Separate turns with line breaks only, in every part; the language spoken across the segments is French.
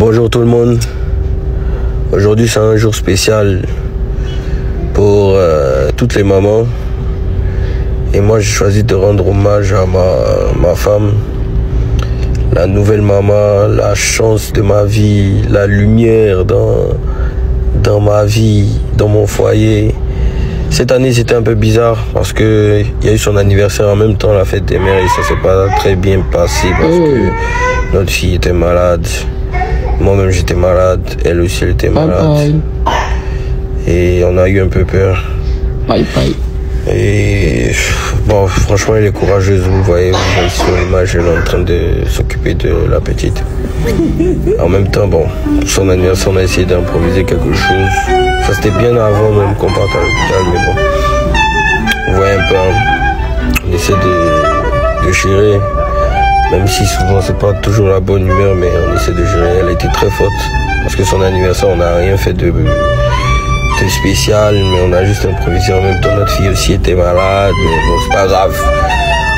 Bonjour tout le monde. Aujourd'hui c'est un jour spécial pour toutes les mamans. Et moi j'ai choisi de rendre hommage à ma femme, la nouvelle maman, la chance de ma vie, la lumière dans ma vie, dans mon foyer. Cette année c'était un peu bizarre parce que il y a eu son anniversaire en même temps, la fête des mères, et ça s'est pas très bien passé parce que notre fille était malade. Moi-même j'étais malade, elle aussi elle était malade. Et on a eu un peu peur. Et bon, franchement elle est courageuse, vous voyez sur l'image, elle est en train de s'occuper de la petite. En même temps, bon, son anniversaire on a essayé d'improviser quelque chose. Ça c'était bien avant même qu'on parte à l'hôpital, mais bon. Vous voyez un peu, on essaie de gérer. Même si souvent c'est pas toujours la bonne humeur, mais on essaie de gérer. Elle était très forte parce que son anniversaire on n'a rien fait de spécial, mais on a juste improvisé. En même temps notre fille aussi était malade, mais bon c'est pas grave.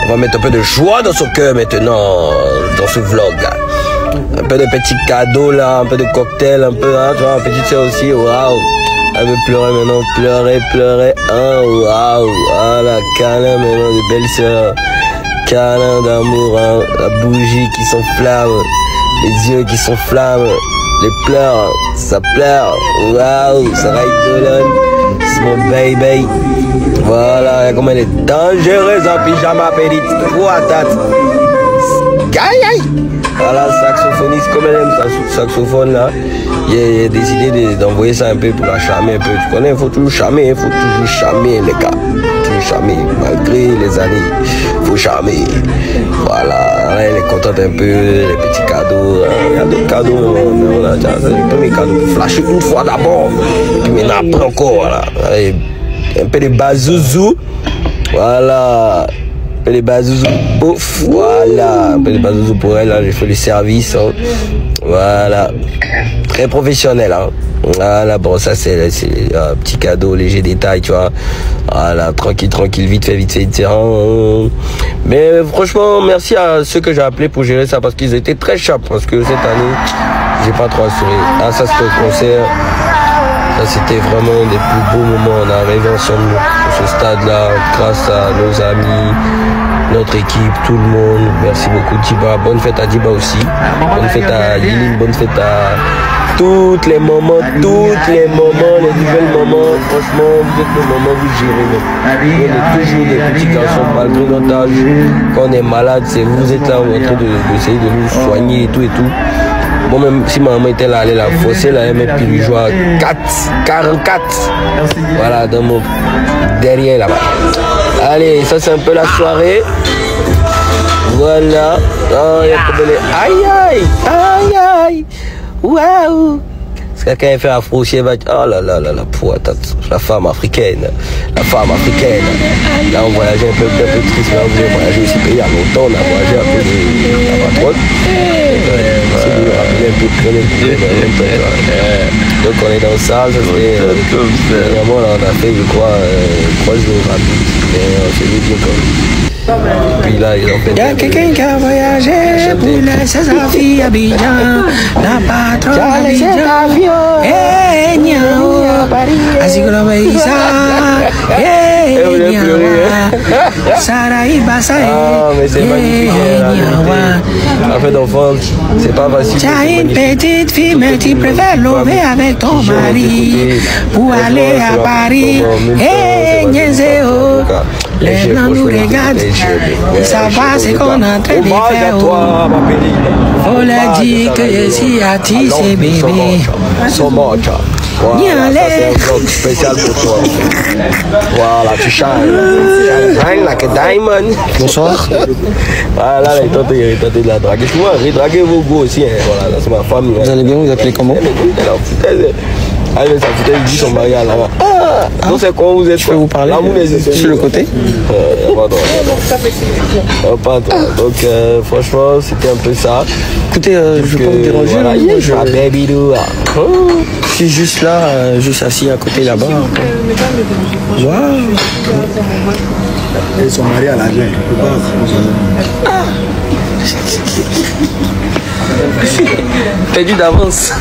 On va mettre un peu de joie dans son cœur maintenant dans ce vlog là. Un peu de petits cadeaux là, un peu de cocktail, un peu hein, tu vois, petite sœur aussi, waouh. Elle veut pleurer maintenant, pleurer, hein, waouh. Voilà, câlin maintenant de belles sœurs. Câlin d'amour, hein, la bougie qui s'enflamme, les yeux qui s'enflamment, les pleurs, ça pleure, waouh, ça rigole, c'est mon baby. Voilà, comme elle est dangereuse en pyjama, petite, trois tates. Aïe. Voilà, saxophoniste, comme elle aime sa saxophone là, il a décidé d'envoyer ça un peu pour la charmer un peu. Tu connais, il faut toujours charmer les gars. Toujours charmer, malgré les années, il faut charmer. Voilà, là, elle est contente un peu, les petits cadeaux. Il y a d'autres cadeaux, mais voilà, c'est le premier cadeau pour flasher une fois d'abord. Puis maintenant après encore, voilà. Allez, un peu de bazouzou. Voilà. Les bazouzous, ouf, voilà, un peu de bazouzous pour elle, là, j'ai fait le service, hein. Voilà, très professionnel, hein. Voilà, bon, ça c'est un petit cadeau, léger détail, tu vois, voilà, tranquille, vite fait, hein. Mais franchement, merci à ceux que j'ai appelés pour gérer ça, parce qu'ils étaient très sharp, parce que cette année, j'ai pas trop assuré. Ah, ça c'était au concert. Ça c'était vraiment des plus beaux moments. On est arrivé ensemble sur ce stade-là grâce à nos amis, notre équipe, tout le monde. Merci beaucoup Diba. Bonne fête à Diba aussi. Bonne fête à Yiline. Bonne fête à tous les moments, les nouvelles moments. Franchement, vous êtes le moment, vous gérez. On est toujours des petits garçons malgré notre âge. Quand on est malade, c'est vous êtes là en train d'essayer de nous soigner et tout. Bon, même si ma maman était là, elle la forcer, là, elle m'a pu lui jouer à 44. Voilà, dans mon derrière là-bas. Allez, ça c'est un peu la soirée. Voilà. Oh, il y a pas de... Aïe. Waouh. Parce que quand elle fait afro, elle va dire, oh là, la femme africaine. Là, on voyageait un peu triste, mais on voulait voyager aussi il y a longtemps, on a voyagé un peu de la patronne. Donc on est dans ça, vraiment là on a fait je crois 3 jours rapides, mais on s'est vu bien quand même. Puis là ils ont fait. Y'a quelqu'un qui a voyagé pour laisser sa fille à Abidjan, la patronne à Abidjan. Eh niao, así que lo veis Saraï Bassaï. Ah mais c'est magnifique. En fait d'enfant, c'est pas facile. T'as une petite fille mais tu préfères lever avec ton mari pour aller à Paris. Eh Nienzéo. Les blancs nous regardent, ils savent pas ce qu'on est en train de faire. Faut leur dire que je suis artiste et bébé.
Voilà, ça c'est un vlog spécial pour toi. Voilà, tu shine like a diamond.
Bonsoir.
Voilà, là, il tentait de la draguer. Souvent, j'ai dragué vos goûts aussi. Hein. Voilà, c'est ma femme.
Vous allez bien, vous appelez comment?
Allez, ça foutait, il dit son mari là. Ah, donc c'est quand vous êtes.
Je peux vous parler sur le côté?
Donc franchement, c'était un peu ça.
Écoutez, je peux vous déranger.
Voilà,
je suis juste là, juste assis à côté là-bas. Waouh.
Et son mari à la main. Perdu d'avance.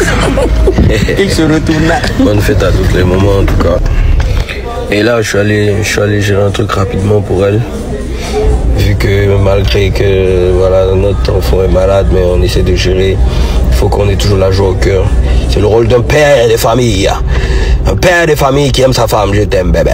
Il se retourna.
Bonne fête à tous les moments en tout cas. Et là je suis allé gérer un truc rapidement pour elle. Vu que malgré que voilà, notre enfant est malade, mais on essaie de gérer, il faut qu'on ait toujours la joie au cœur. C'est le rôle d'un père de famille. Un père de famille qui aime sa femme, je t'aime bébé.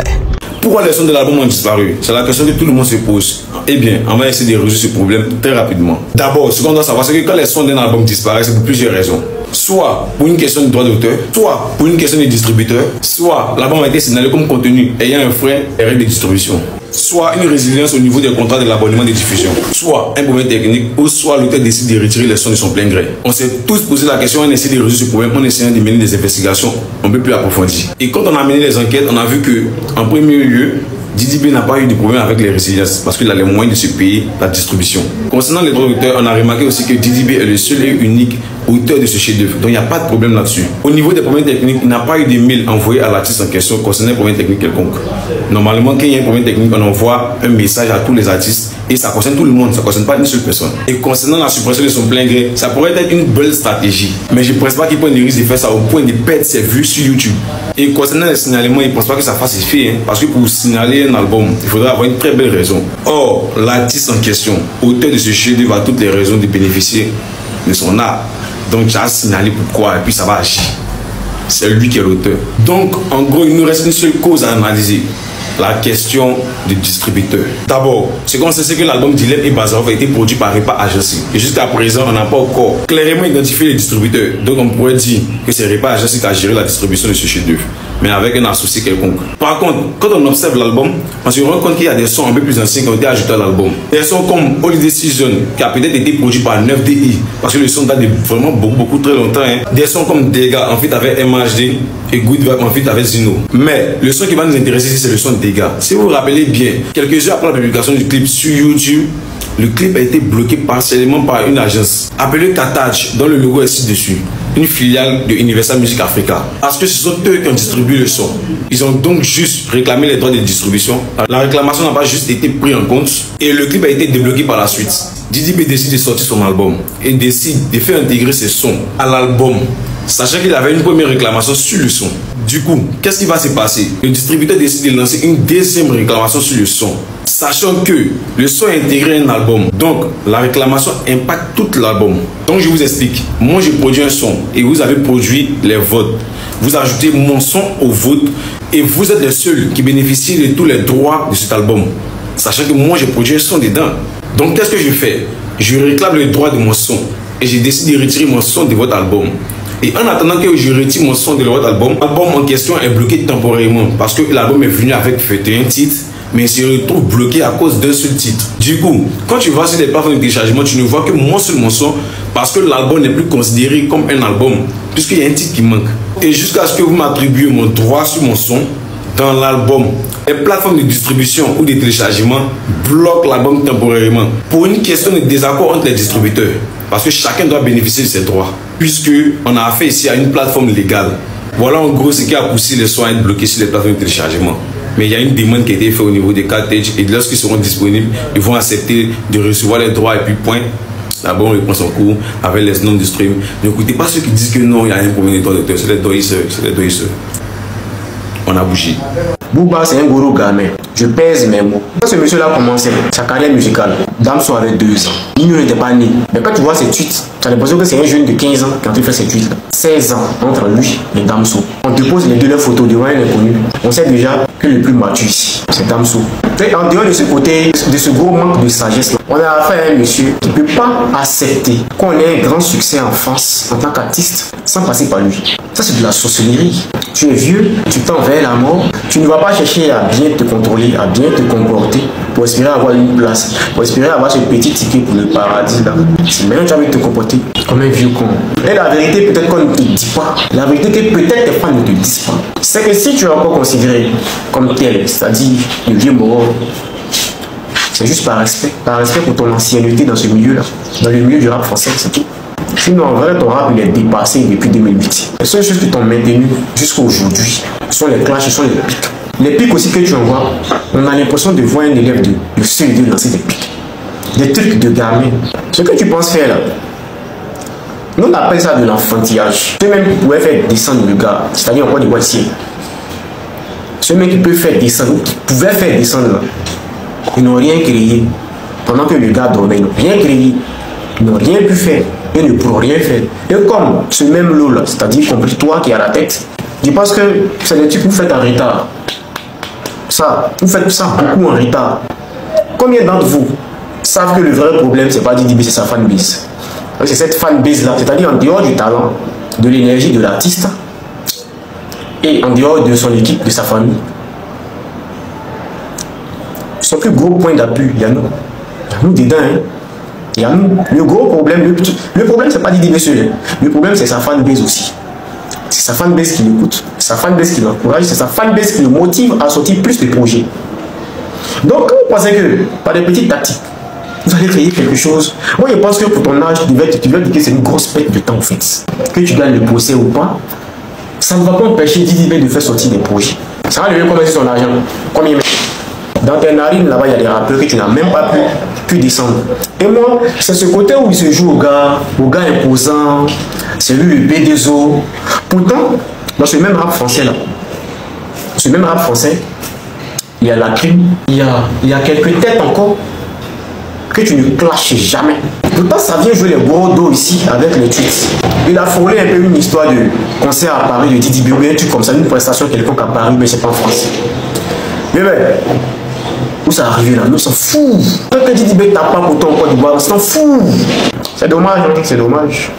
Pourquoi les sons de l'album ont disparu? C'est la question que tout le monde se pose. Eh bien, on va essayer de résoudre ce problème très rapidement. D'abord, ce qu'on doit savoir, c'est que quand les sons d'un album disparaissent, c'est pour plusieurs raisons. Soit pour une question de droit d'auteur, soit pour une question de distributeur, soit l'album a été signalé comme contenu ayant un frein et règle de distribution, soit une résilience au niveau des contrats de l'abonnement de diffusion, soit un problème technique, ou soit l'auteur décide de retirer les sons de son plein gré. On s'est tous posé la question, on essaie de résoudre ce problème en essayant de mener des investigations un peu plus approfondies. Et quand on a mené les enquêtes, on a vu que, en premier lieu, Didi B n'a pas eu de problème avec les résiliences parce qu'il a les moyens de se payer la distribution. Concernant les droits d'auteur, on a remarqué aussi que Didi B est le seul et unique auteur de ce chef-d'œuvre. Donc il n'y a pas de problème là-dessus. Au niveau des problèmes techniques, il n'a pas eu de mail envoyé à l'artiste en question concernant un problème technique quelconque. Normalement, quand il y a un problème technique, on envoie un message à tous les artistes et ça concerne tout le monde, ça ne concerne pas une seule personne. Et concernant la suppression de son plein gré, ça pourrait être une belle stratégie. Mais je ne pense pas qu'il prenne le risque de faire ça au point de perdre ses vues sur YouTube. Et concernant les signalements, il ne pense pas que ça fasse effet, parce que pour signaler un album, il faudra avoir une très belle raison. Or, l'artiste en question, auteur de ce chef-d'œuvre, a toutes les raisons de bénéficier de son art. Donc, j'ai signalé pourquoi, et puis ça va agir. C'est lui qui est l'auteur. Donc, en gros, il nous reste une seule cause à analyser. La question du distributeur. D'abord, ce qu'on sait, c'est que l'album Dilem et Bazarov a été produit par Repa Agency. Et jusqu'à présent, on n'a pas encore clairement identifié les distributeurs. Donc, on pourrait dire que c'est Repa Agency qui a géré la distribution de ce chef-d'œuvre, mais avec un associé quelconque. Par contre, quand on observe l'album, on se rend compte qu'il y a des sons un peu plus anciens qui ont été ajoutés à l'album. Des sons comme Holiday Season, qui a peut-être été produit par 9DI, parce que le son date de vraiment beaucoup très longtemps. Des sons comme Dega, en fait, avec MHD, et Good Vibe, en fait, avec Zino. Mais le son qui va nous intéresser ici, c'est le son Dega. Si vous vous rappelez bien, quelques heures après la publication du clip sur YouTube, le clip a été bloqué partiellement par une agence appelée Kataj, dont le logo est ci-dessus, une filiale de Universal Music Africa. Parce que ce sont eux qui ont distribué le son. Ils ont donc juste réclamé les droits de distribution. La réclamation n'a pas juste été prise en compte et le clip a été débloqué par la suite. Didi B décide de sortir son album et décide de faire intégrer ses sons à l'album, sachant qu'il avait une première réclamation sur le son. Du coup, qu'est-ce qui va se passer? Le distributeur décide de lancer une deuxième réclamation sur le son, sachant que le son est intégré à un album. Donc, la réclamation impacte tout l'album. Donc, je vous explique. Moi, je produis un son et vous avez produit les votes. Vous ajoutez mon son au vote et vous êtes les seuls qui bénéficient de tous les droits de cet album, sachant que moi, j'ai produit un son dedans. Donc, qu'est-ce que je fais? Je réclame le droit de mon son et j'ai décidé de retirer mon son de votre album. Et en attendant que je retire mon son de votre album, l'album en question est bloqué temporairement parce que l'album est venu avec 21 titres, mais il se retrouve bloqué à cause d'un seul titre. Du coup, quand tu vas sur les plateformes de téléchargement, tu ne vois que mon son parce que l'album n'est plus considéré comme un album, puisqu'il y a un titre qui manque. Et jusqu'à ce que vous m'attribuez mon droit sur mon son dans l'album, les plateformes de distribution ou de téléchargement bloquent l'album temporairement pour une question de désaccord entre les distributeurs. Parce que chacun doit bénéficier de ses droits, puisqu'on a affaire ici à une plateforme légale. Voilà en gros ce qui a poussé les sons à être bloqués sur les plateformes de téléchargement. Mais il y a une demande qui a été faite au niveau des cartridges et lorsqu'ils seront disponibles, ils vont accepter de recevoir les droits et puis point. D'abord on reprend son cours avec les noms de stream. N'écoutez pas ceux qui disent que non, il y a un problème de droit d'auteur, c'est les doisseurs. On a bougé.
Booba, c'est un gros gamin. Je pèse mes mots. Quand ce monsieur-là a commencé sa carrière musicale, Damso avait 2 ans. Nino n'était pas né. Mais quand tu vois ses tweets, tu as l'impression que c'est un jeune de 15 ans quand il fait ses tweets. 16 ans entre lui et Damso. On te pose les deux leurs photos devant un inconnu. On sait déjà que le plus mature ici, c'est Damso. Et en dehors de ce côté, de ce gros manque de sagesse, on a affaire à un monsieur qui ne peut pas accepter qu'on ait un grand succès en France en tant qu'artiste sans passer par lui. Ça, c'est de la sorcellerie. Tu es vieux, tu tends vers la mort, tu ne vas pas chercher à bien te contrôler, à bien te comporter pour espérer avoir une place, pour espérer avoir ce petit ticket pour le paradis là. Si maintenant tu as envie de te comporter comme un vieux con. Et la vérité, peut-être qu'on ne te dit pas, la vérité que peut-être tes fans ne te disent pas, c'est que si tu es encore considéré comme tel, c'est-à-dire le vieux mort, c'est juste par respect pour ton ancienneté dans ce milieu-là, dans le milieu du rap français, c'est tout. Sinon, en vrai, ton rap il est dépassé depuis 2008. Les seules choses qui t'ont maintenu jusqu'à aujourd'hui sont les clashs, ce sont les pics. Les pics aussi que tu envoies, on a l'impression de voir un élève de CE2 lancer des pics. des trucs de gamin. Ce que tu penses faire là, nous on appelle ça de l'enfantillage. Ceux même qui pouvaient faire descendre le gars, c'est-à-dire encore des voies ici. Ceux même qui peuvent faire descendre, qui pouvaient faire descendre là, ils n'ont rien créé. Pendant que le gars dormait, ils n'ont rien créé. Ils n'ont rien pu faire. Ils ne pourront rien faire. Et comme ce même lot là, c'est-à-dire compris toi qui as la tête, je pense que c'est des trucs que vous faites en retard. Ça, vous faites ça beaucoup en retard. Combien d'entre vous savent que le vrai problème, c'est pas Didi B, c'est sa fanbase? C'est cette fanbase là, c'est-à-dire en dehors du talent, de l'énergie de l'artiste et en dehors de son équipe, de sa famille. Son plus gros point d'appui, il y a nous. Il y a nous dedans. Hein. Il y a nous. Le gros problème, le problème, c'est pas Didi B seul. Le problème, c'est sa fanbase aussi. C'est sa fanbase qui l'écoute, c'est sa fanbase qui l'encourage, c'est sa fanbase qui le motive à sortir plus de projets. Donc, vous pensez que par des petites tactiques, vous allez créer quelque chose. Moi, je pense que pour ton âge, tu vas dire que c'est une grosse perte de temps en fait. Que tu gagnes le procès ou pas, ça ne va pas empêcher Didi B de faire sortir des projets. Ça va lui commencer son argent. Combien dans tes narines, là-bas, il y a des rappeurs que tu n'as même pas pu descendre. Et moi, c'est ce côté où il se joue au gars imposant, c'est lui le B2O. Pourtant, dans ce même rap français là, il y a la crime, il y a quelques têtes encore que tu ne clashes jamais. Pourtant, ça vient jouer les gros dos ici avec les tweets. Il a frôlé un peu une histoire de concert à Paris de Didi B, un truc comme ça, une prestation quelconque à Paris, mais c'est pas en France. Mais ben, où ça arrive là? Nous s'en fout. Tant que Didi B tape pas pour ton code, on s'en fout. C'est dommage, hein? C'est dommage.